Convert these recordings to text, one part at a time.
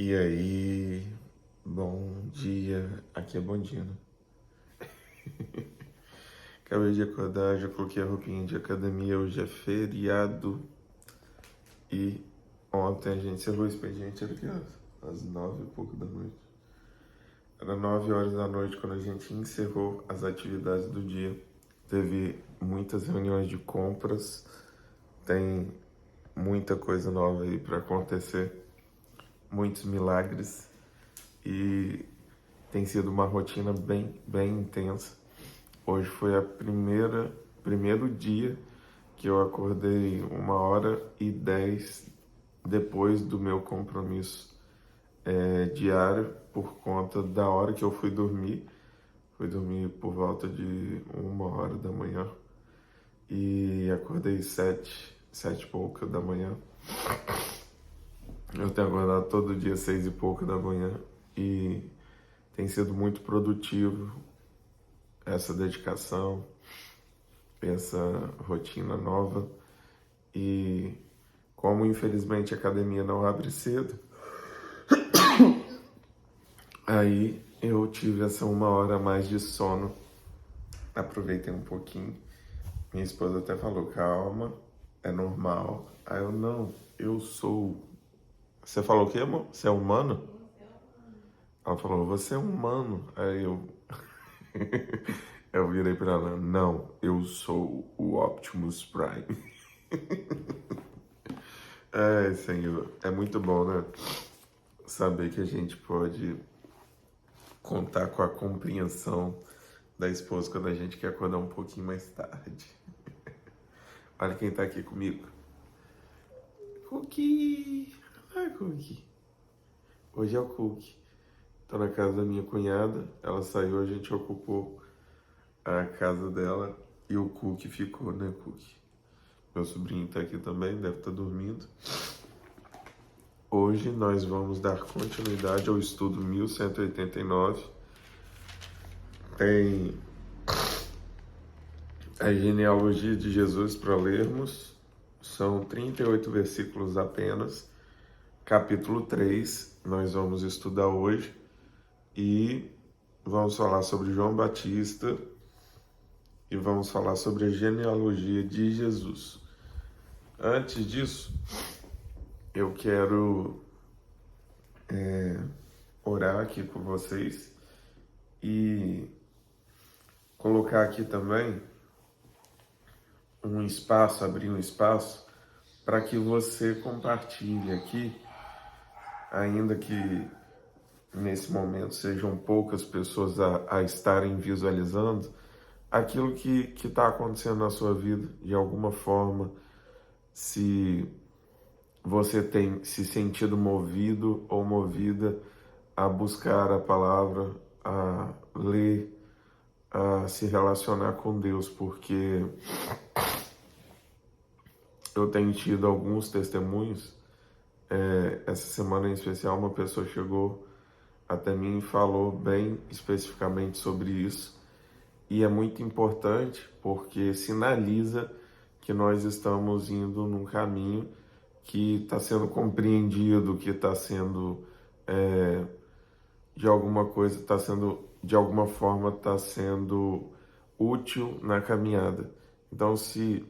E aí, bom dia. Aqui é bom dia, né? Acabei de acordar, já coloquei a roupinha de academia, hoje é feriado. E ontem a gente encerrou o expediente, era que horas? Às 9h e pouco da noite. Era 9 horas da noite quando a gente encerrou as atividades do dia. Teve muitas reuniões de compras, tem muita coisa nova aí para acontecer, muitos milagres. E tem sido uma rotina bem intensa. Hoje foi primeiro dia que eu acordei 1h10 depois do meu compromisso diário, por conta da hora que eu fui dormir. Fui dormir por volta de 1h da manhã e acordei 7h e pouca da manhã. Eu tenho acordado todo dia 6h e pouca da manhã e tem sido muito produtivo essa dedicação, essa rotina nova. E como infelizmente a academia não abre cedo, aí eu tive essa 1h a mais de sono. Aproveitei um pouquinho. Minha esposa até falou, calma, é normal. Aí eu, não, eu sou... Você falou o quê, amor? Você é humano? Ela falou, você é humano. Aí eu... eu virei pra ela, não, eu sou o Optimus Prime. Ai, Senhor, é muito bom, né? Saber que a gente pode contar com a compreensão da esposa quando a gente quer acordar um pouquinho mais tarde. Olha quem tá aqui comigo. Cookie! Ai, Cookie. Hoje é o Cookie. Tô na casa da minha cunhada. Ela saiu, a gente ocupou a casa dela e o Cookie ficou, né, Cookie? Meu sobrinho tá aqui também, deve estar dormindo. Hoje nós vamos dar continuidade ao estudo 1189. Tem a genealogia de Jesus para lermos. São 38 versículos apenas. Capítulo 3, nós vamos estudar hoje. E vamos falar sobre João Batista e vamos falar sobre a genealogia de Jesus. Antes disso, eu quero orar aqui por vocês e colocar aqui também um espaço, abrir um espaço para que você compartilhe aqui, ainda que nesse momento sejam poucas pessoas a estarem visualizando, aquilo que está acontecendo na sua vida, de alguma forma, se você tem se sentido movido ou movida a buscar a palavra, a ler, a se relacionar com Deus, porque eu tenho tido alguns testemunhos. Essa semana em especial, uma pessoa chegou até mim e falou bem especificamente sobre isso. E é muito importante porque sinaliza que nós estamos indo num caminho que está sendo compreendido, que está sendo de alguma forma está sendo útil na caminhada. Então, se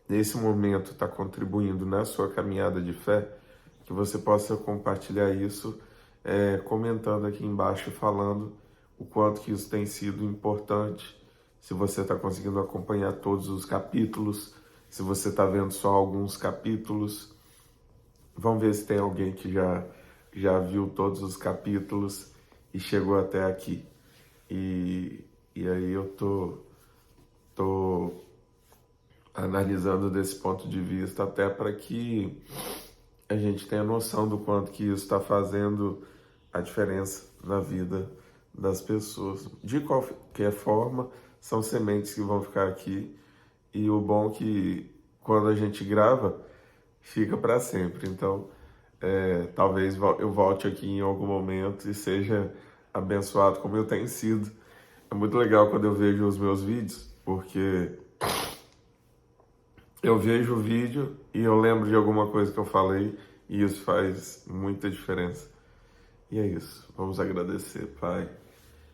nesse momento está contribuindo na sua caminhada de fé, que você possa compartilhar isso, comentando aqui embaixo, falando o quanto que isso tem sido importante, se você está conseguindo acompanhar todos os capítulos, se você está vendo só alguns capítulos. Vamos ver se tem alguém que já viu todos os capítulos e chegou até aqui. E aí eu tô analisando desse ponto de vista, até para que a gente tenha noção do quanto que isso está fazendo a diferença na vida das pessoas. De qualquer forma, são sementes que vão ficar aqui, e o bom é que quando a gente grava, fica para sempre. Então, talvez eu volte aqui em algum momento e seja abençoado como eu tenho sido. É muito legal quando eu vejo os meus vídeos, porque eu vejo o vídeo e eu lembro de alguma coisa que eu falei, e isso faz muita diferença. E é isso, vamos agradecer, Pai.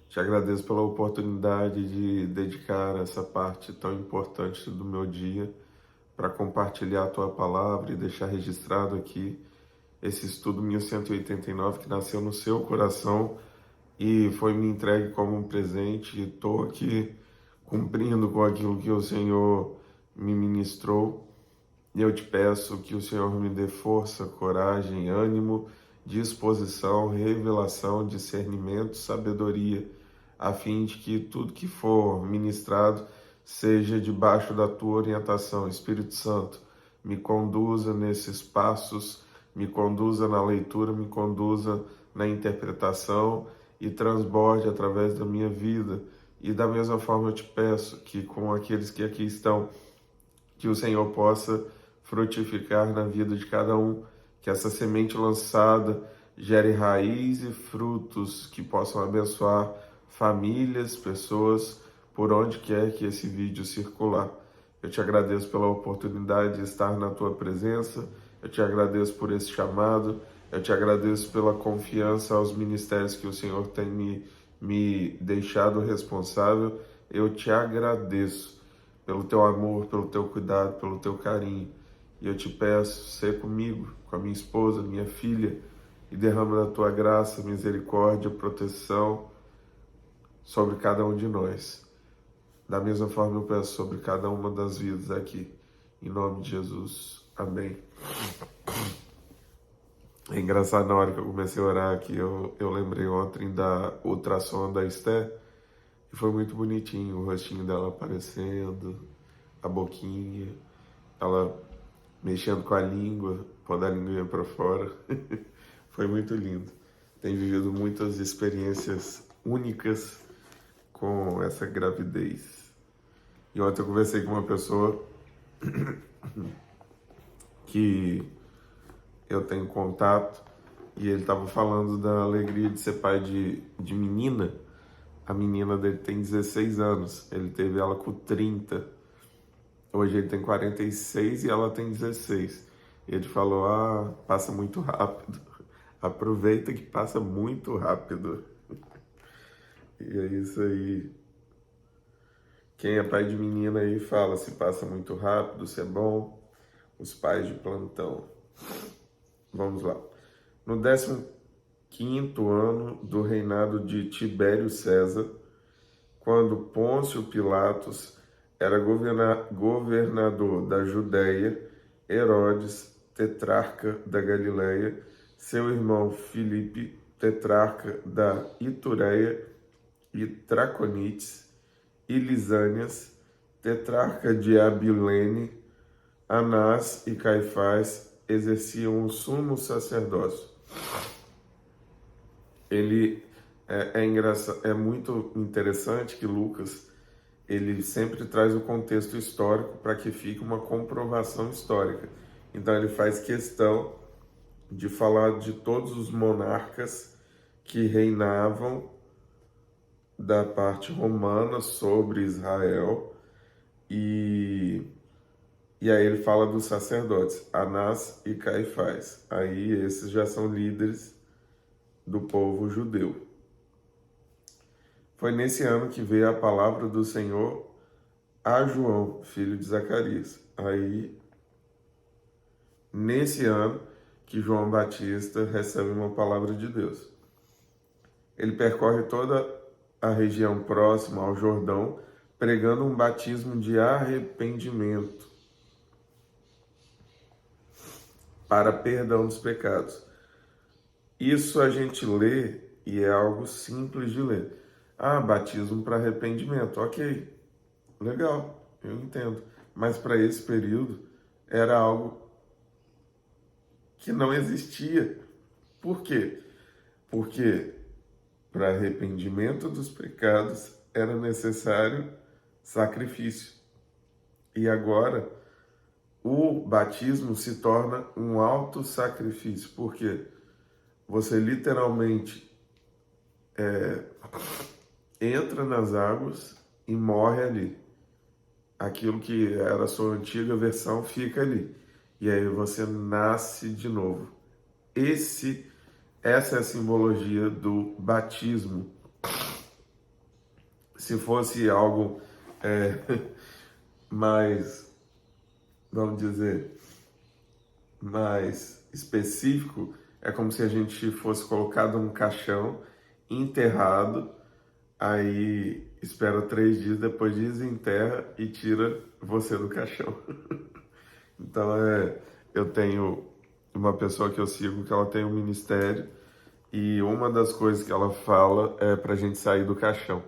Te agradeço pela oportunidade de dedicar essa parte tão importante do meu dia para compartilhar a Tua palavra e deixar registrado aqui esse estudo 1189 que nasceu no seu coração e foi me entregue como um presente. E estou aqui cumprindo com aquilo que o Senhor me ministrou. E eu te peço que o Senhor me dê força, coragem, ânimo, disposição, revelação, discernimento, sabedoria, a fim de que tudo que for ministrado seja debaixo da tua orientação. Espírito Santo, me conduza nesses passos, me conduza na leitura, me conduza na interpretação e transborde através da minha vida. E da mesma forma eu te peço que com aqueles que aqui estão, que o Senhor possa frutificar na vida de cada um, que essa semente lançada gere raiz e frutos que possam abençoar famílias, pessoas, por onde quer que esse vídeo circular. Eu te agradeço pela oportunidade de estar na tua presença, eu te agradeço por esse chamado, eu te agradeço pela confiança aos ministérios que o Senhor tem me deixado responsável. Eu te agradeço pelo teu amor, pelo teu cuidado, pelo teu carinho. E eu te peço, ser comigo, com a minha esposa, minha filha, e derrama da tua graça, misericórdia, proteção sobre cada um de nós. Da mesma forma eu peço sobre cada uma das vidas aqui. Em nome de Jesus. Amém. É engraçado, na hora que eu comecei a orar aqui, eu lembrei ontem da ultrassom da Esther, e foi muito bonitinho, o rostinho dela aparecendo, a boquinha, ela mexendo com a língua, pondo a linguinha para fora. Foi muito lindo. Tenho vivido muitas experiências únicas com essa gravidez. E ontem eu conversei com uma pessoa que eu tenho contato e ele estava falando da alegria de ser pai de menina. A menina dele tem 16 anos, ele teve ela com 30. Hoje ele tem 46 e ela tem 16. Ele falou, passa muito rápido. Aproveita que passa muito rápido. E é isso aí. Quem é pai de menina aí fala se passa muito rápido, se é bom. Os pais de plantão. Vamos lá. No 15º ano do reinado de Tibério César, quando Pôncio Pilatos era governador da Judéia, Herodes, tetrarca da Galileia, seu irmão Filipe, tetrarca da Itureia e Traconites, e Lisânias, tetrarca de Abilene, Anás e Caifás exerciam o sumo sacerdócio. É muito interessante que Lucas ele sempre traz o contexto histórico para que fique uma comprovação histórica. Então ele faz questão de falar de todos os monarcas que reinavam da parte romana sobre Israel e aí ele fala dos sacerdotes, Anás e Caifás. Aí esses já são líderes do povo judeu. Foi nesse ano que veio a palavra do Senhor a João, filho de Zacarias. Aí, nesse ano que João Batista recebe uma palavra de Deus. Ele percorre toda a região próxima ao Jordão, pregando um batismo de arrependimento para perdão dos pecados. Isso a gente lê e é algo simples de ler. Batismo para arrependimento, ok, legal, eu entendo. Mas para esse período era algo que não existia. Por quê? Porque para arrependimento dos pecados era necessário sacrifício. E agora o batismo se torna um auto-sacrifício. Por quê? Você literalmente entra nas águas e morre ali. Aquilo que era a sua antiga versão fica ali. E aí você nasce de novo. Esse Essa é a simbologia do batismo. Se fosse algo mais, vamos dizer, mais específico, é como se a gente fosse colocado num caixão, enterrado, aí espera 3 dias, depois desenterra e tira você do caixão. Então, eu tenho uma pessoa que eu sigo que ela tem um ministério e uma das coisas que ela fala é para a gente sair do caixão.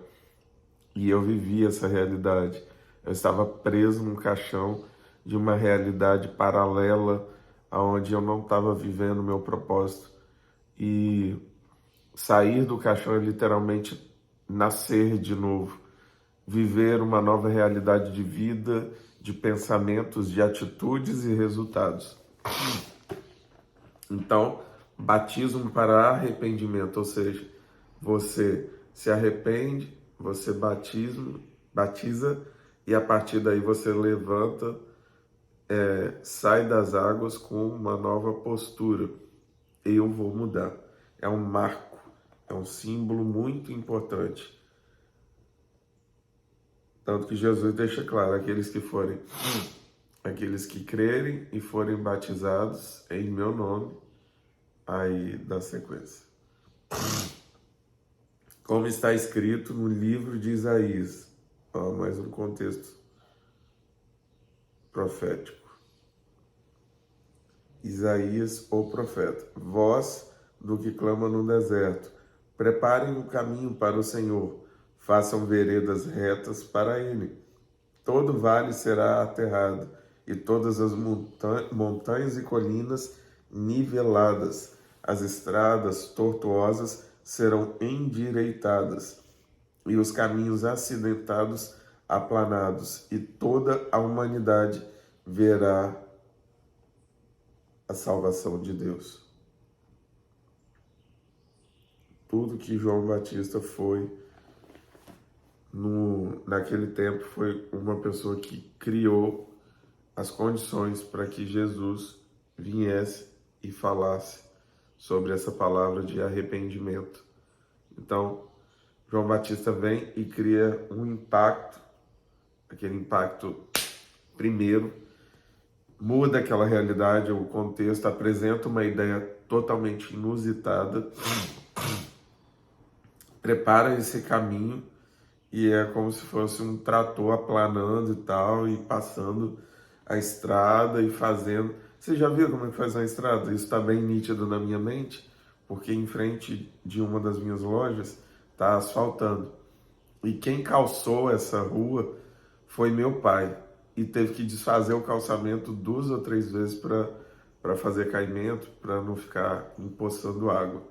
E eu vivi essa realidade. Eu estava preso num caixão de uma realidade paralela onde eu não estava vivendo o meu propósito. E sair do caixão é literalmente nascer de novo, viver uma nova realidade de vida, de pensamentos, de atitudes e resultados. Então, batismo para arrependimento, ou seja, você se arrepende, você batiza e a partir daí você levanta, sai das águas com uma nova postura. Eu vou mudar. É um marco, é um símbolo muito importante. Tanto que Jesus deixa claro, aqueles que crerem e forem batizados em meu nome, aí dá sequência. Como está escrito no livro de Isaías, mais um contexto profético. Isaías, o profeta, voz do que clama no deserto, preparem um caminho para o Senhor, façam veredas retas para ele. Todo vale será aterrado, e todas as montanhas e colinas niveladas. As estradas tortuosas serão endireitadas, e os caminhos acidentados aplanados, e toda a humanidade verá a salvação de Deus. Tudo que João Batista foi naquele tempo foi uma pessoa que criou as condições para que Jesus viesse e falasse sobre essa palavra de arrependimento. Então, João Batista vem e cria um impacto, aquele impacto primeiro, muda aquela realidade, o contexto, apresenta uma ideia totalmente inusitada, prepara esse caminho e é como se fosse um trator aplanando e tal, e passando a estrada e fazendo... Você já viu como é que faz uma estrada? Isso está bem nítido na minha mente, porque em frente de uma das minhas lojas está asfaltando. E quem calçou essa rua foi meu pai, e teve que desfazer o calçamento 2 ou 3 vezes para fazer caimento, para não ficar empoçando água.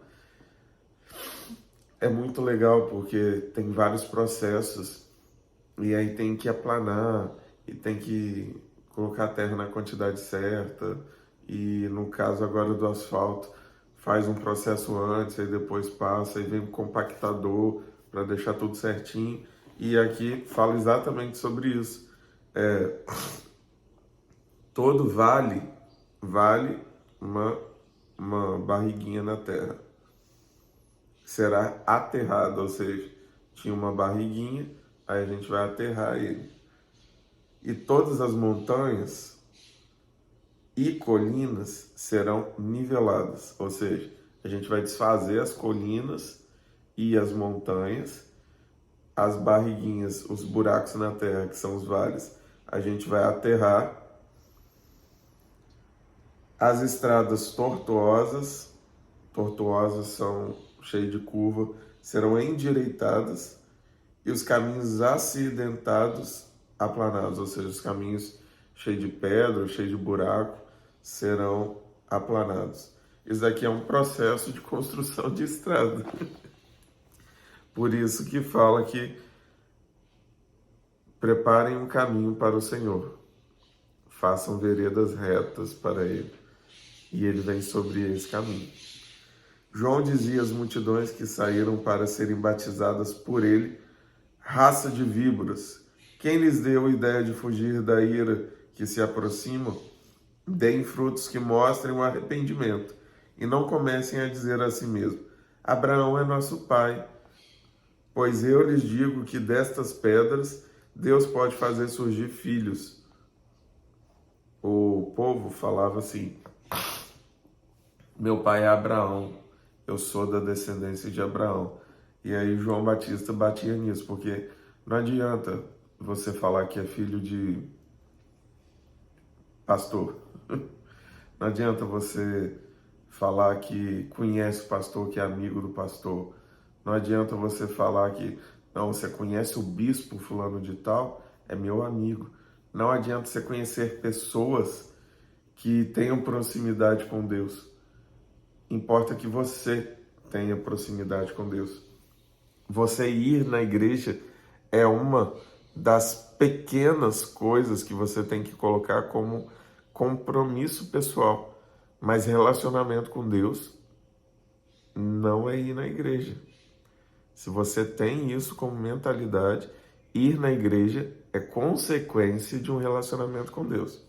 É muito legal porque tem vários processos e aí tem que aplanar e tem que colocar a terra na quantidade certa e no caso agora do asfalto faz um processo antes e depois passa e vem um compactador para deixar tudo certinho e aqui fala exatamente sobre isso. Todo vale uma barriguinha na terra. Será aterrado, ou seja, tinha uma barriguinha, aí a gente vai aterrar ele. E todas as montanhas e colinas serão niveladas, ou seja, a gente vai desfazer as colinas e as montanhas, as barriguinhas, os buracos na terra, que são os vales, a gente vai aterrar. As estradas tortuosas são cheias de curva, serão endireitadas e os caminhos acidentados aplanados, ou seja, os caminhos cheios de pedra, cheios de buraco, serão aplanados. Isso daqui é um processo de construção de estrada. Por isso que fala que preparem um caminho para o Senhor, façam veredas retas para ele, e ele vem sobre esse caminho. João dizia às multidões que saíram para serem batizadas por ele, raça de víboras, quem lhes deu a ideia de fugir da ira que se aproxima? Deem frutos que mostrem o arrependimento E não comecem a dizer a si mesmo: Abraão é nosso pai, pois eu lhes digo que destas pedras Deus pode fazer surgir filhos. O povo falava assim: meu pai é Abraão, eu sou da descendência de Abraão. E aí João Batista batia nisso, porque não adianta você falar que é filho de pastor. Não adianta você falar que conhece o pastor, que é amigo do pastor. Não adianta você falar que, não, você conhece o bispo fulano de tal, é meu amigo. Não adianta você conhecer pessoas que tenham proximidade com Deus. Importa que você tenha proximidade com Deus. Você ir na igreja é uma das pequenas coisas que você tem que colocar como compromisso pessoal. Mas relacionamento com Deus não é ir na igreja. Se você tem isso como mentalidade, ir na igreja é consequência de um relacionamento com Deus.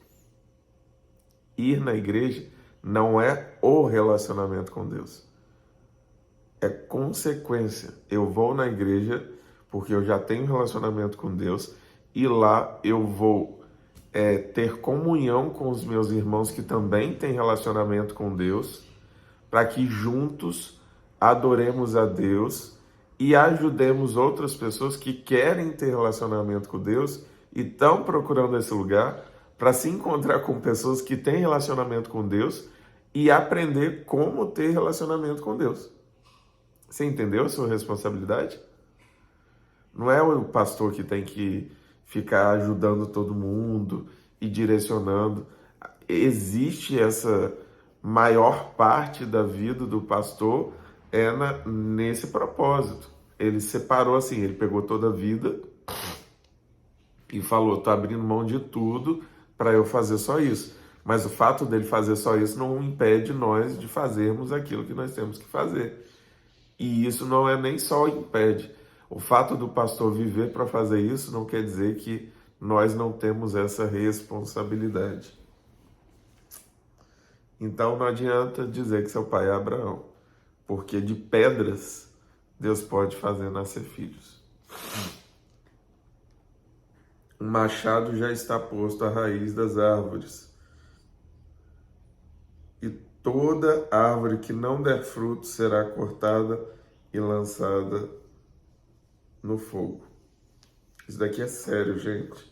Ir na igreja não é o relacionamento com Deus. É consequência. Eu vou na igreja porque eu já tenho relacionamento com Deus e lá eu vou ter comunhão com os meus irmãos que também têm relacionamento com Deus, para que juntos adoremos a Deus e ajudemos outras pessoas que querem ter relacionamento com Deus e estão procurando esse lugar para se encontrar com pessoas que têm relacionamento com Deus e aprender como ter relacionamento com Deus. Você entendeu a sua responsabilidade? Não é o pastor que tem que ficar ajudando todo mundo e direcionando. Existe essa maior parte da vida do pastor nesse propósito. Ele separou assim, ele pegou toda a vida e falou, tô abrindo mão de tudo para eu fazer só isso. Mas o fato dele fazer só isso não impede nós de fazermos aquilo que nós temos que fazer. E isso não é nem só impede. O fato do pastor viver para fazer isso não quer dizer que nós não temos essa responsabilidade. Então não adianta dizer que seu pai é Abraão, porque de pedras Deus pode fazer nascer filhos. Um machado já está posto à raiz das árvores, e toda árvore que não der fruto será cortada e lançada no fogo. Isso daqui é sério, gente.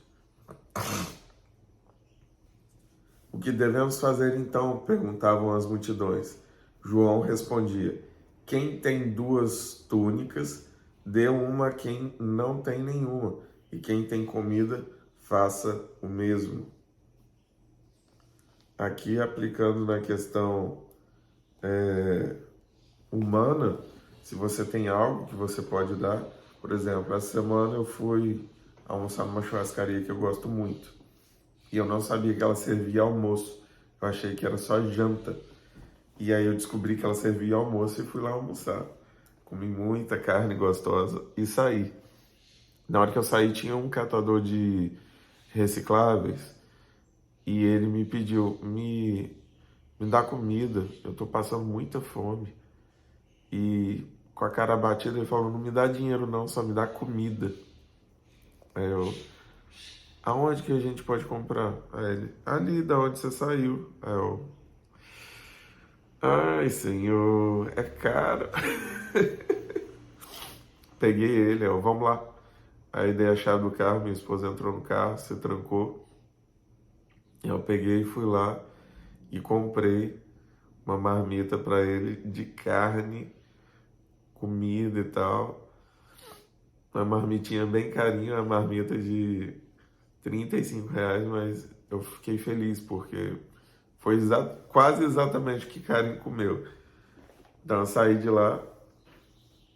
O que devemos fazer então? Perguntavam as multidões. João respondia: quem tem 2 túnicas, dê uma a quem não tem nenhuma, e quem tem comida, faça o mesmo. Aqui, aplicando na questão humana, se você tem algo que você pode dar, por exemplo, essa semana eu fui almoçar numa churrascaria que eu gosto muito, e eu não sabia que ela servia almoço, eu achei que era só janta, e aí eu descobri que ela servia almoço e fui lá almoçar. Comi muita carne gostosa e saí. Na hora que eu saí tinha um catador de recicláveis e ele me pediu, me dá comida, eu tô passando muita fome. E com a cara batida ele falou, não me dá dinheiro não, só me dá comida. Aí eu, aonde que a gente pode comprar? Aí ele, ali da onde você saiu. Aí eu, ai senhor, é caro. Peguei ele, eu, vamos lá. Aí dei a chave do carro, minha esposa entrou no carro, se trancou. Eu peguei e fui lá e comprei uma marmita para ele de carne, comida e tal. Uma marmitinha bem carinha, uma marmita de R$ 35, mas eu fiquei feliz porque foi quase exatamente o que Karen comeu. Então eu saí de lá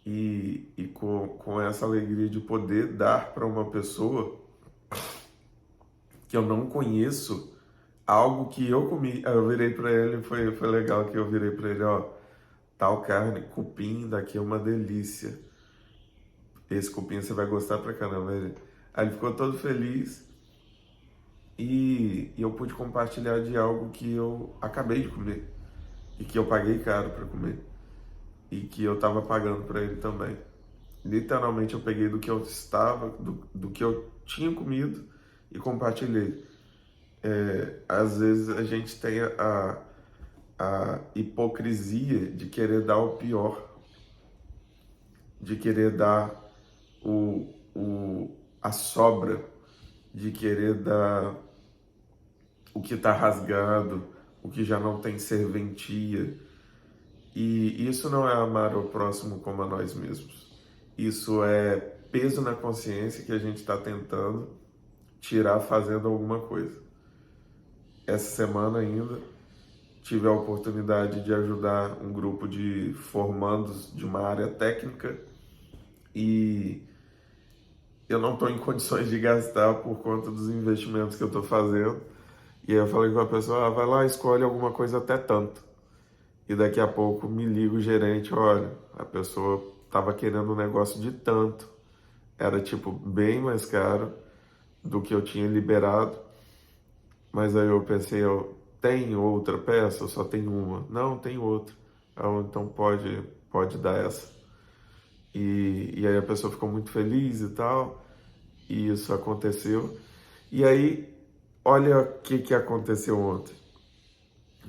e com essa alegria de poder dar para uma pessoa que eu não conheço algo que eu comi. Aí eu virei para ele, foi legal que eu virei para ele, ó, tal carne, cupim daqui é uma delícia. Esse cupim você vai gostar pra caramba. Aí ele ficou todo feliz e eu pude compartilhar de algo que eu acabei de comer. e que eu paguei caro para comer e que eu estava pagando para ele também. Literalmente eu peguei do que eu estava, do que eu tinha comido e compartilhei. Às vezes a gente tem a hipocrisia de querer dar o pior, de querer dar a sobra, de querer dar o que está rasgado, o que já não tem serventia. E isso não é amar o próximo como a nós mesmos. Isso é peso na consciência que a gente está tentando tirar fazendo alguma coisa. Essa semana ainda tive a oportunidade de ajudar um grupo de formandos de uma área técnica e eu não estou em condições de gastar por conta dos investimentos que eu estou fazendo. E aí eu falei com a pessoa, vai lá, escolhe alguma coisa até tanto. E daqui a pouco me liga o gerente, olha, a pessoa estava querendo um negócio de tanto. Era tipo bem mais caro do que eu tinha liberado. Mas aí eu pensei, eu tenho outra peça, eu só tenho uma. Não, tem outra. Então pode dar essa. E aí a pessoa ficou muito feliz e tal. E isso aconteceu. E aí, olha o que aconteceu ontem.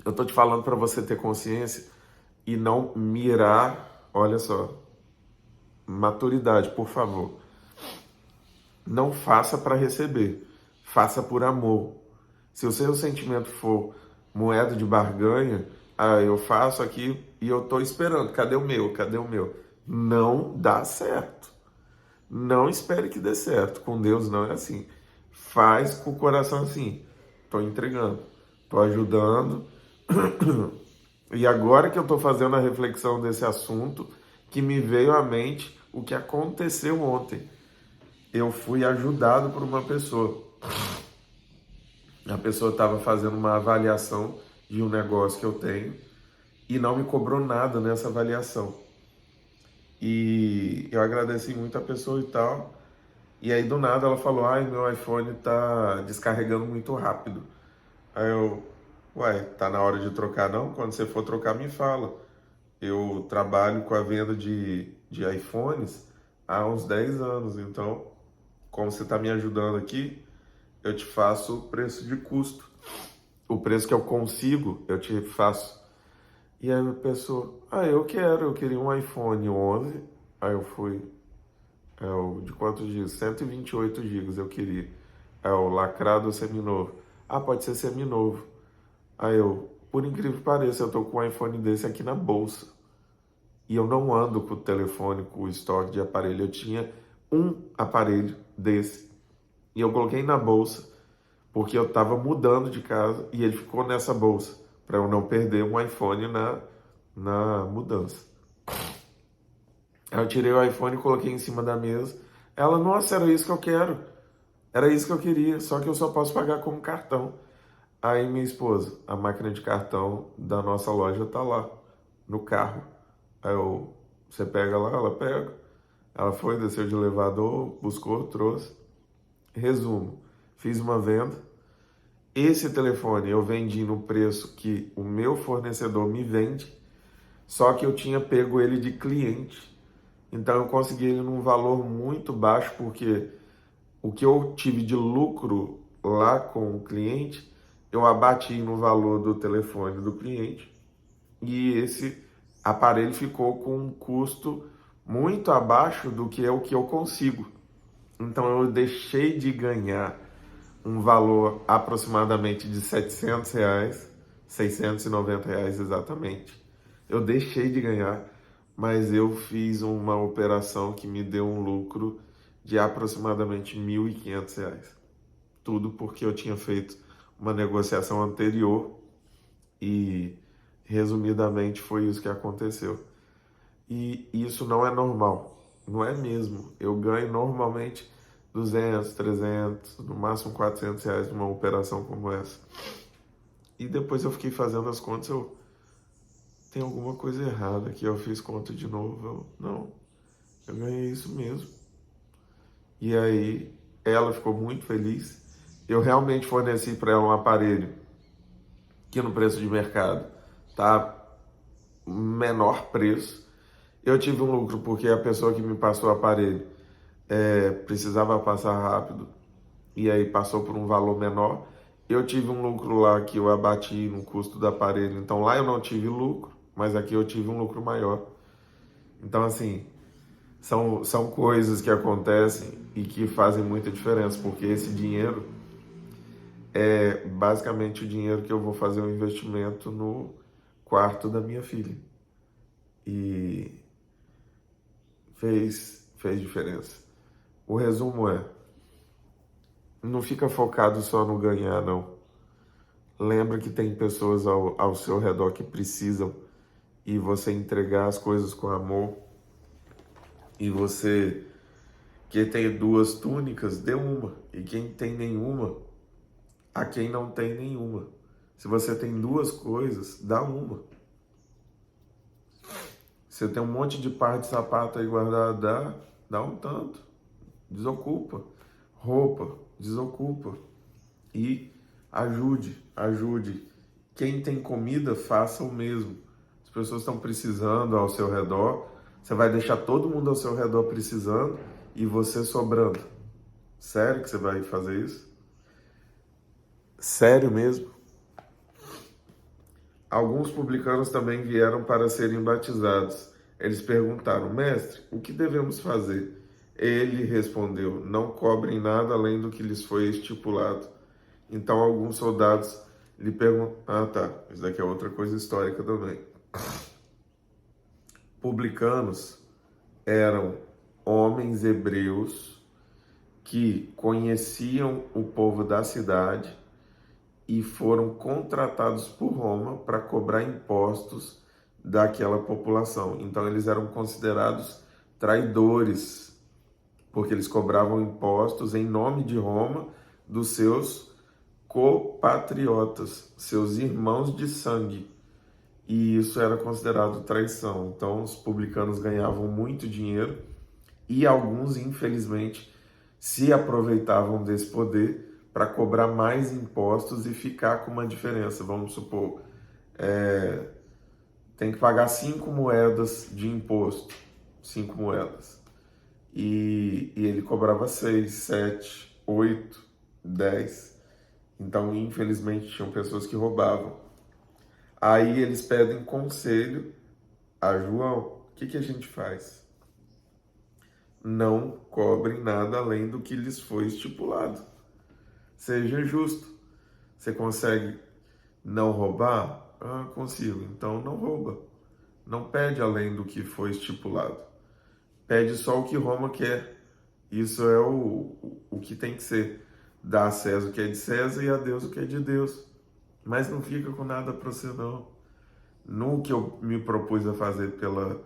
Eu tô te falando para você ter consciência e não mirar, olha só, maturidade, por favor. Não faça para receber, faça por amor. Se o seu sentimento for moeda de barganha, eu faço aqui e eu tô esperando, cadê o meu? Cadê o meu? Não dá certo. Não espere que dê certo. Com Deus não é assim. Faz com o coração assim. Tô entregando, tô ajudando. E agora que eu estou fazendo a reflexão desse assunto, que me veio à mente o que aconteceu ontem. Eu fui ajudado por uma pessoa. A pessoa estava fazendo uma avaliação de um negócio que eu tenho e não me cobrou nada nessa avaliação. E eu agradeci muito a pessoa e tal. E aí do nada ela falou, meu iPhone tá descarregando muito rápido. Aí eu, tá na hora de trocar não? Quando você for trocar me fala. Eu trabalho com a venda de iPhones há uns 10 anos, então, como você está me ajudando aqui, eu te faço o preço de custo. O preço que eu consigo, eu te faço. E aí a pessoa, eu queria um iPhone 11. Aí eu fui, de quantos gigas? 128 gigas eu queria. É o lacrado ou seminovo? Pode ser seminovo. Aí eu, por incrível que pareça, eu tô com um iPhone desse aqui na bolsa. E eu não ando com o telefone, com o estoque de aparelho. Eu tinha um aparelho desse. E eu coloquei na bolsa, porque eu estava mudando de casa e ele ficou nessa bolsa, para eu não perder um iPhone na mudança. Aí eu tirei o iPhone e coloquei em cima da mesa. Ela, nossa, era isso que eu quero. Era isso que eu queria, só que eu só posso pagar com cartão. Aí minha esposa, a máquina de cartão da nossa loja tá lá, no carro. Aí você pega lá, ela pega. Ela foi, desceu de elevador, buscou, trouxe. Resumo, fiz uma venda. Esse telefone eu vendi no preço que o meu fornecedor me vende, só que eu tinha pego ele de cliente. Então eu consegui ele num valor muito baixo, porque o que eu tive de lucro lá com o cliente, eu abati no valor do telefone do cliente e esse aparelho ficou com um custo muito abaixo do que é o que eu consigo. Então eu deixei de ganhar um valor aproximadamente de R$ 700, R$ 690 exatamente. Eu deixei de ganhar, mas eu fiz uma operação que me deu um lucro de aproximadamente R$ 1.500. Tudo porque eu tinha feito uma negociação anterior e, resumidamente, foi isso que aconteceu. E isso não é normal, não é mesmo. Eu ganho normalmente 200, 300, no máximo R$ 400 numa operação como essa. E depois eu fiquei fazendo as contas, tem alguma coisa errada aqui, eu fiz conta de novo. Não, eu ganhei isso mesmo. E aí ela ficou muito feliz. Eu realmente forneci para ela um aparelho que no preço de mercado tá menor preço. Eu tive um lucro porque a pessoa que me passou o aparelho precisava passar rápido e aí passou por um valor menor. Eu tive um lucro lá que eu abati no custo do aparelho, então lá eu não tive lucro, mas aqui eu tive um lucro maior. Então, assim, são coisas que acontecem e que fazem muita diferença, porque esse dinheiro é basicamente o dinheiro que eu vou fazer um investimento no quarto da minha filha. E fez diferença. O resumo é, não fica focado só no ganhar, não. Lembra que tem pessoas ao seu redor que precisam e você entregar as coisas com amor e você que tem duas túnicas, dê uma. E quem tem nenhuma, a quem não tem nenhuma. Se você tem duas coisas, dá uma. Você tem um monte de par de sapato aí guardado, dá um tanto. Desocupa. Roupa, desocupa. E ajude. Quem tem comida, faça o mesmo. As pessoas estão precisando ao seu redor. Você vai deixar todo mundo ao seu redor precisando e você sobrando. Sério que você vai fazer isso? Sério mesmo? Alguns publicanos também vieram para serem batizados. Eles perguntaram, mestre, o que devemos fazer? Ele respondeu, não cobrem nada além do que lhes foi estipulado. Então alguns soldados lhe perguntaram, isso daqui é outra coisa histórica também. Publicanos eram homens hebreus que conheciam o povo da cidade e foram contratados por Roma para cobrar impostos daquela população. Então eles eram considerados traidores, porque eles cobravam impostos em nome de Roma dos seus compatriotas, seus irmãos de sangue. E isso era considerado traição. Então os publicanos ganhavam muito dinheiro e alguns, infelizmente, se aproveitavam desse poder para cobrar mais impostos e ficar com uma diferença. Vamos supor, tem que pagar 5 moedas de imposto, 5 moedas. E ele cobrava 6, 7, 8, 10. Então, infelizmente, tinham pessoas que roubavam. Aí eles pedem conselho a João. O que a gente faz? Não cobrem nada além do que lhes foi estipulado. Seja justo. Você consegue não roubar? Ah, consigo. Então não rouba. Não pede além do que foi estipulado. Pede só o que Roma quer. Isso é o que tem que ser. Dá a César o que é de César e a Deus o que é de Deus. Mas não fica com nada para você, não. No que eu me propus a fazer pela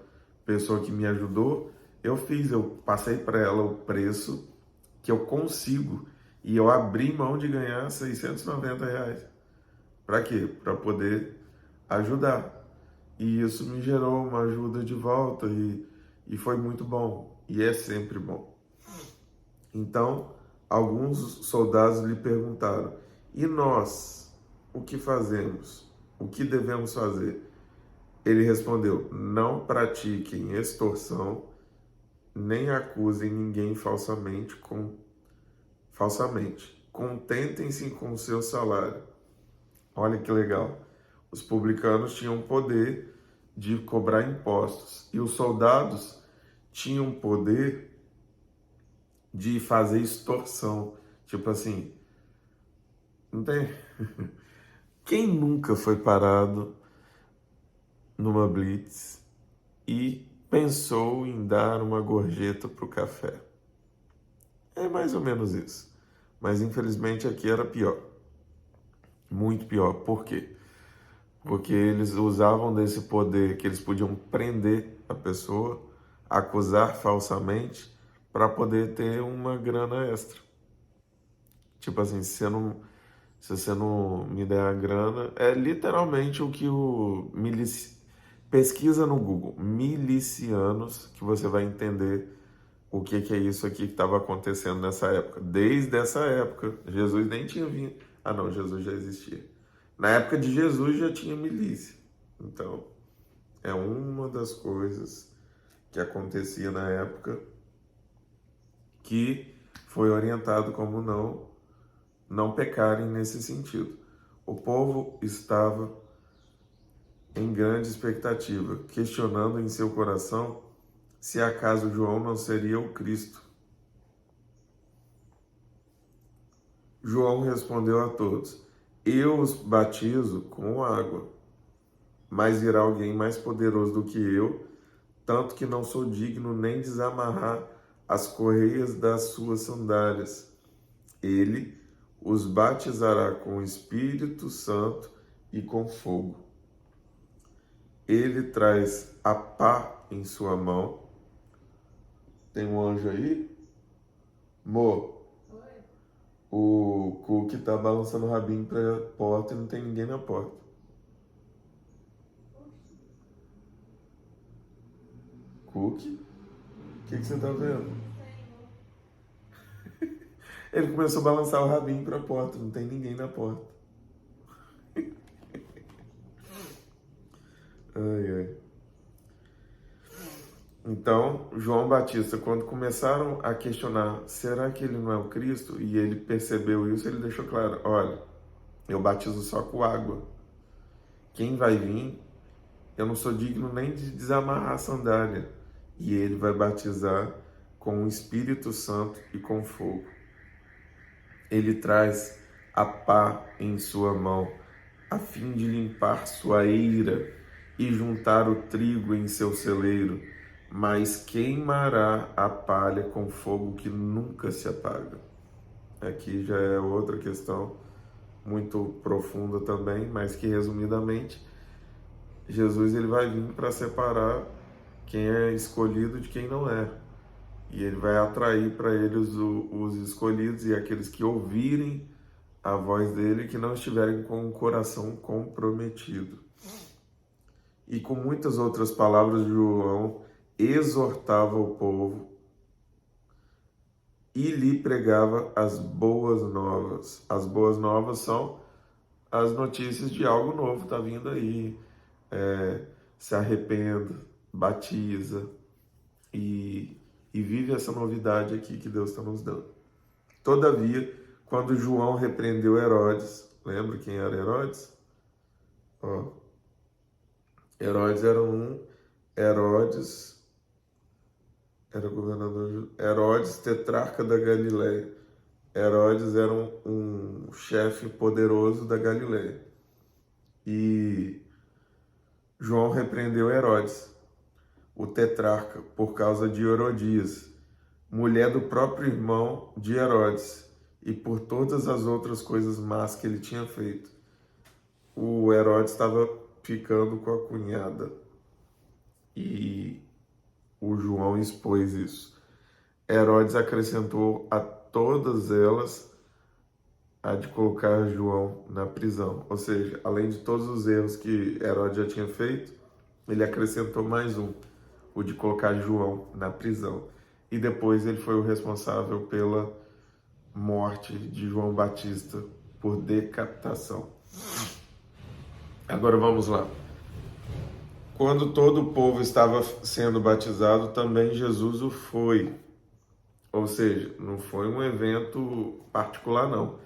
pessoa que me ajudou, eu fiz. Eu passei para ela o preço que eu consigo. E eu abri mão de ganhar R$ 690. Para quê? Para poder ajudar. E isso me gerou uma ajuda de volta e foi muito bom. E é sempre bom. Então, alguns soldados lhe perguntaram, e nós, o que fazemos? O que devemos fazer? Ele respondeu, não pratiquem extorsão, nem acusem ninguém falsamente. Contentem-se com o seu salário. Olha que legal. Os publicanos tinham poder de cobrar impostos e os soldados tinham poder de fazer extorsão. Tipo assim, não tem? Quem nunca foi parado numa blitz e pensou em dar uma gorjeta para o café? É mais ou menos isso. Mas infelizmente aqui era pior. Muito pior. Por quê? Porque eles usavam desse poder que eles podiam prender a pessoa, acusar falsamente, para poder ter uma grana extra. Tipo assim, se você não me der a grana, é literalmente o que pesquisa no Google, milicianos, que você vai entender o que é isso aqui que estava acontecendo nessa época. Desde essa época, Jesus nem tinha vindo. Ah não, Jesus já existia. Na época de Jesus já tinha milícia. Então, é uma das coisas que acontecia na época que foi orientado como não pecarem nesse sentido. O povo estava em grande expectativa, questionando em seu coração se acaso João não seria o Cristo. João respondeu a todos: eu os batizo com água, mas virá alguém mais poderoso do que eu, tanto que não sou digno nem de desamarrar as correias das suas sandálias. Ele os batizará com o Espírito Santo e com fogo. Ele traz a pá em sua mão. Tem um anjo aí? Mo, o Cook tá balançando o rabinho pra porta e não tem ninguém na porta. Cook? O que você tá vendo? Ele começou a balançar o rabinho pra porta, não tem ninguém na porta. Ai, ai. Então, João Batista, quando começaram a questionar, será que ele não é o Cristo? E ele percebeu isso, ele deixou claro, olha, eu batizo só com água. Quem vai vir, eu não sou digno nem de desamarrar a sandália. E ele vai batizar com o Espírito Santo e com fogo. Ele traz a pá em sua mão, a fim de limpar sua eira e juntar o trigo em seu celeiro, mas queimará a palha com fogo que nunca se apaga. Aqui já é outra questão muito profunda também, mas que resumidamente, Jesus ele vai vir para separar quem é escolhido de quem não é. E ele vai atrair para ele os escolhidos e aqueles que ouvirem a voz dele, que não estiverem com o coração comprometido. E com muitas outras palavras, João exortava o povo e lhe pregava as boas novas. As boas novas são as notícias de algo novo, está vindo aí. Se arrependa, batiza e vive essa novidade aqui que Deus está nos dando. Todavia, quando João repreendeu Herodes, lembra quem era Herodes? Herodes era governador, Herodes, tetrarca da Galileia. Herodes era um chefe poderoso da Galileia. E João repreendeu Herodes, o tetrarca, por causa de Herodias, mulher do próprio irmão de Herodes, e por todas as outras coisas más que ele tinha feito. O Herodes estava ficando com a cunhada e o João expôs isso. Herodes acrescentou a todas elas a de colocar João na prisão. Ou seja, além de todos os erros que Herodes já tinha feito, ele acrescentou mais um, o de colocar João na prisão. E depois ele foi o responsável pela morte de João Batista por decapitação. Agora vamos lá. Quando todo o povo estava sendo batizado, também Jesus o foi. Ou seja, não foi um evento particular, não.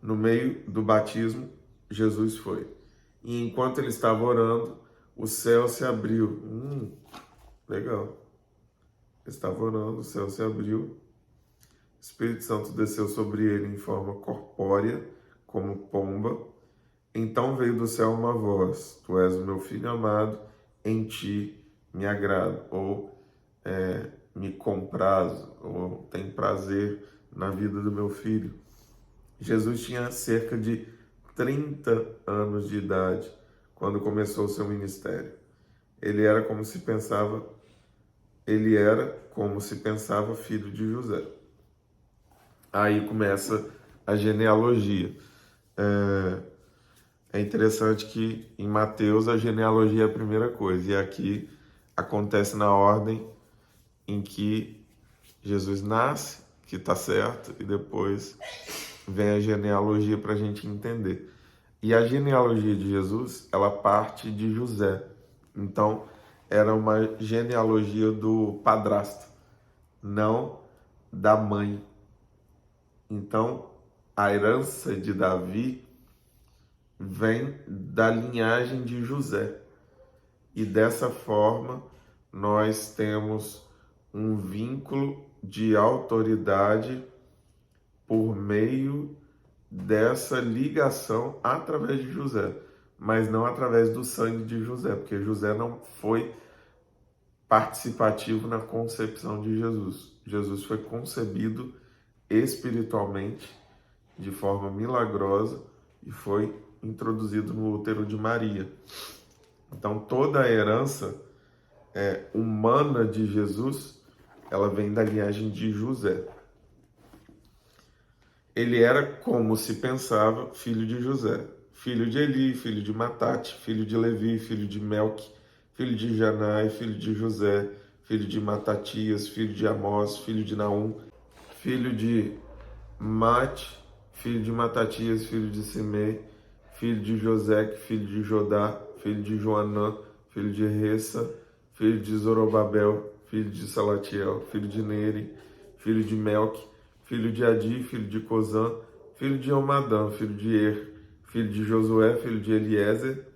No meio do batismo, Jesus foi. E enquanto ele estava orando, o céu se abriu. Legal. Ele estava orando, o céu se abriu. O Espírito Santo desceu sobre ele em forma corpórea, como pomba. Então veio do céu uma voz: Tu és o meu filho amado, em ti me agrado. Ou me comprazo, ou tem prazer na vida do meu filho. Jesus tinha cerca de 30 anos de idade quando começou o seu ministério. Ele era como se pensava filho de José. Aí começa a genealogia. É interessante que em Mateus a genealogia é a primeira coisa, e aqui acontece na ordem em que Jesus nasce, que está certo, e depois vem a genealogia para a gente entender. E a genealogia de Jesus, ela parte de José. Então, era uma genealogia do padrasto, não da mãe. Então, a herança de Davi vem da linhagem de José. E dessa forma, nós temos um vínculo de autoridade por meio dessa ligação através de José, mas não através do sangue de José, porque José não foi participativo na concepção de Jesus. Jesus foi concebido espiritualmente de forma milagrosa e foi introduzido no útero de Maria. Então toda a herança humana de Jesus, ela vem da linhagem de José. Ele era, como se pensava, filho de José, filho de Eli, filho de Matate, filho de Levi, filho de Melque, filho de Janai, filho de José, filho de Matatias, filho de Amós, filho de Naum, filho de Mate, filho de Matatias, filho de Simei, filho de José, filho de Jodá, filho de Joanã, filho de Ressa, filho de Zorobabel, filho de Salatiel, filho de Neri, filho de Melque, filho de Adi, filho de Cozã, filho de Omadã, filho de Er, filho de Josué, filho de Eliezer,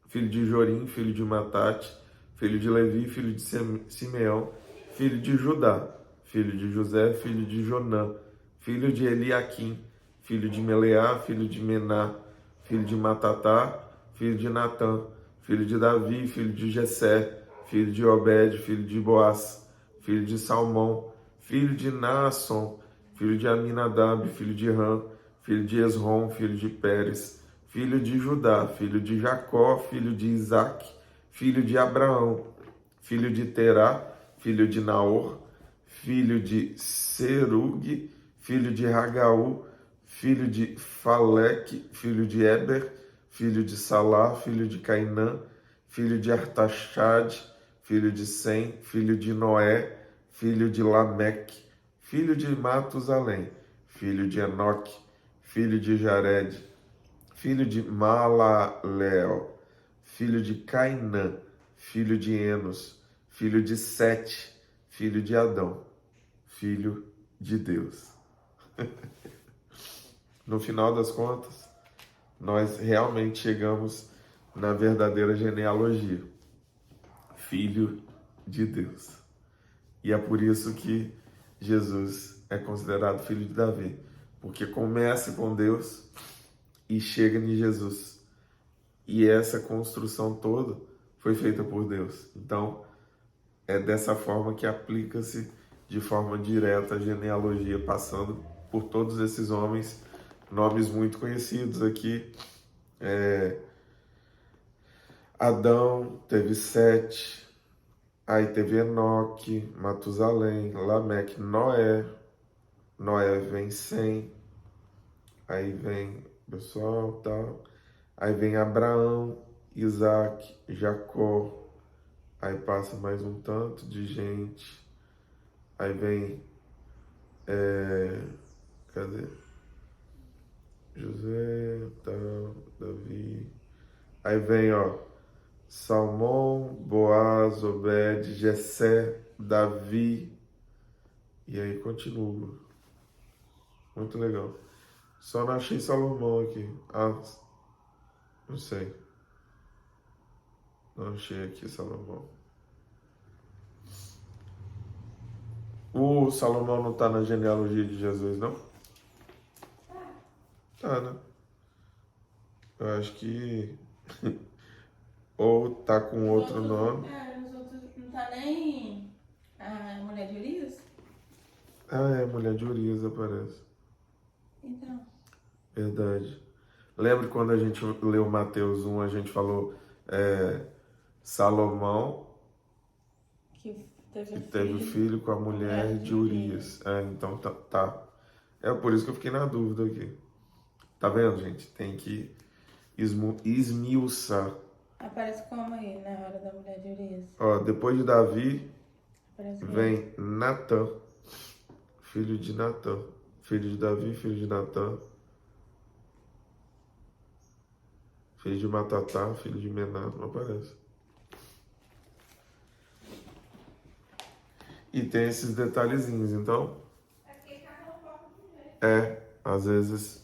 filho de Jorim, filho de Matate, filho de Levi, filho de Simeão, filho de Judá, filho de José, filho de Jonã, filho de Eliaquim, filho de Meleá, filho de Mená, filho de Matatá, filho de Natã, filho de Davi, filho de Jessé, filho de Obed, filho de Boaz, filho de Salmão, filho de Naasson, filho de Aminadab, filho de Ram, filho de Esrom, filho de Pérez, filho de Judá, filho de Jacó, filho de Isaque, filho de Abraão, filho de Terá, filho de Naor, filho de Serug, filho de Ragaú, filho de Faleque, filho de Eber, filho de Salá, filho de Cainã, filho de Artaxade, filho de Sem, filho de Noé, filho de Lameque, filho de Matusalém, filho de Enoque, filho de Jared, filho de Malaleel, filho de Cainã, filho de Enos, filho de Sete, filho de Adão, filho de Deus. No final das contas, nós realmente chegamos na verdadeira genealogia, filho de Deus. E é por isso que Jesus é considerado filho de Davi, porque começa com Deus e chega em Jesus. E essa construção toda foi feita por Deus. Então, é dessa forma que aplica-se de forma direta a genealogia, passando por todos esses homens, nomes muito conhecidos aqui. Adão teve Sete, aí teve Enoque, Matusalém, Lameque, Noé. Noé vem Sem, aí vem pessoal tal, aí vem Abraão, Isaac, Jacó, aí passa mais um tanto de gente, aí vem, cadê? José, tal, Davi, aí vem, ó, Salmão, Boaz, Obed, Jessé, Davi, e aí continua. Muito legal. Só não achei Salomão aqui. Ah, não sei. Não achei aqui Salomão. O Salomão não tá na genealogia de Jesus, não? Tá, né? Eu acho que ou tá com outro nome. Os outros não tá nem a mulher de Urias? Ah, é, mulher de Urias aparece. Então. Verdade. Lembra quando a gente leu Mateus 1, a gente falou Salomão, Que que teve filho com a mulher de Urias. Então tá. É por isso que eu fiquei na dúvida aqui. Tá vendo, gente? Tem que esmiuçar. Aparece como aí na hora da mulher de Urias? Ó, depois de Davi, Aparece vem Natã, filho de Natã. Filho de Davi, filho de Natã. Filho de Matatá, filho de Mená, não aparece. e tem esses detalhezinhos. Então, às vezes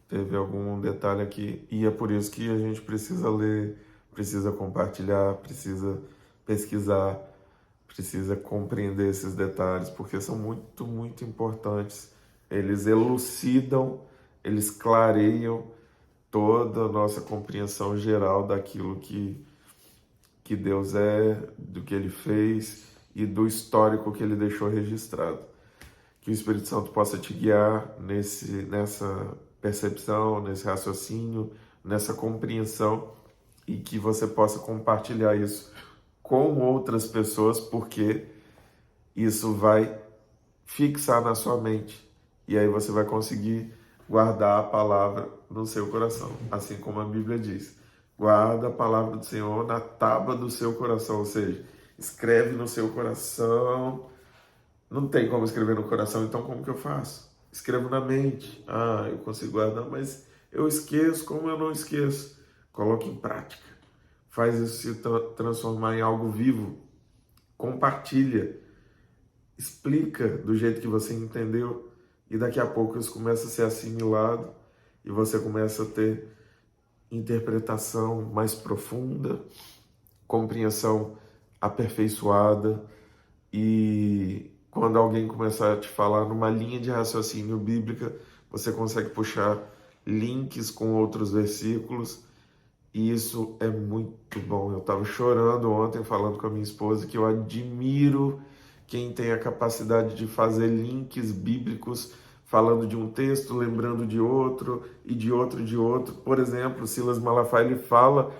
teve algum detalhe aqui, e é por isso que a gente precisa ler, precisa compartilhar, precisa pesquisar, precisa compreender esses detalhes, porque são muito, muito importantes. Eles elucidam, eles clareiam toda a nossa compreensão geral daquilo que Deus é, do que Ele fez e do histórico que Ele deixou registrado. Que o Espírito Santo possa te guiar nessa percepção, nesse raciocínio, nessa compreensão, e que você possa compartilhar isso com outras pessoas, porque isso vai fixar na sua mente. E aí você vai conseguir guardar a palavra no seu coração. Assim como a Bíblia diz. Guarda a palavra do Senhor na tábua do seu coração. Ou seja, escreve no seu coração. Não tem como escrever no coração, então como que eu faço? Escrevo na mente. Ah, eu consigo guardar, mas eu esqueço. Como eu não esqueço? Coloque em prática. Faz isso se transformar em algo vivo. Compartilha. Explica do jeito que você entendeu. E daqui a pouco isso começa a ser assimilado e você começa a ter interpretação mais profunda, compreensão aperfeiçoada, e quando alguém começar a te falar numa linha de raciocínio bíblica, você consegue puxar links com outros versículos, e isso é muito bom. Eu estava chorando ontem falando com a minha esposa que eu admiro quem tem a capacidade de fazer links bíblicos, falando de um texto, lembrando de outro, e de outro, de outro. Por exemplo, Silas Malafaia, ele fala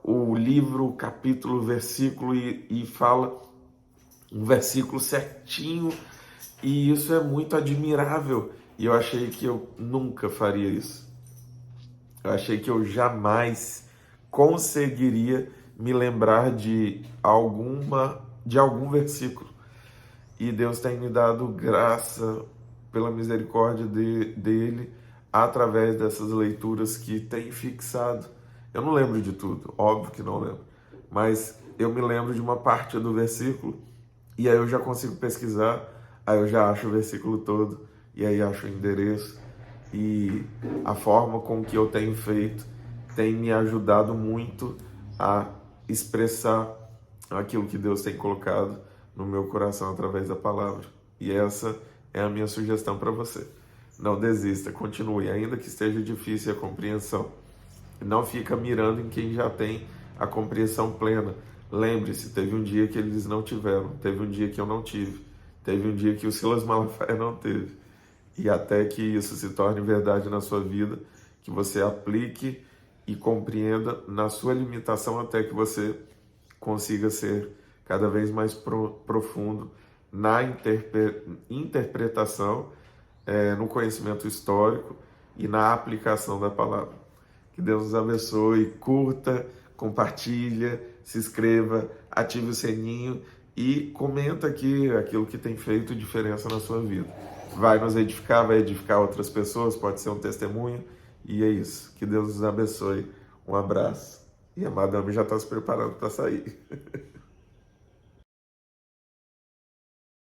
o livro, o capítulo, o versículo, e fala um versículo certinho, e isso é muito admirável. E eu achei que eu nunca faria isso. Eu achei que eu jamais conseguiria me lembrar de algum versículo. E Deus tem me dado graça pela misericórdia dele através dessas leituras que tem fixado. Eu não lembro de tudo, óbvio que não lembro, mas eu me lembro de uma parte do versículo e aí eu já consigo pesquisar, aí eu já acho o versículo todo e aí acho o endereço, e a forma com que eu tenho feito tem me ajudado muito a expressar aquilo que Deus tem colocado no meu coração através da palavra. E essa é a minha sugestão para você. Não desista, continue, ainda que esteja difícil a compreensão. Não fica mirando em quem já tem a compreensão plena. Lembre-se, teve um dia que eles não tiveram, teve um dia que eu não tive, teve um dia que o Silas Malafaia não teve. E até que isso se torne verdade na sua vida, que você aplique e compreenda na sua limitação, até que você consiga ser cada vez mais profundo na interpretação, no conhecimento histórico e na aplicação da palavra. Que Deus nos abençoe, curta, compartilha, se inscreva, ative o sininho e comenta aqui aquilo que tem feito diferença na sua vida. Vai nos edificar, vai edificar outras pessoas, pode ser um testemunho, e é isso. Que Deus nos abençoe. Um abraço. E a madame já está se preparando para sair.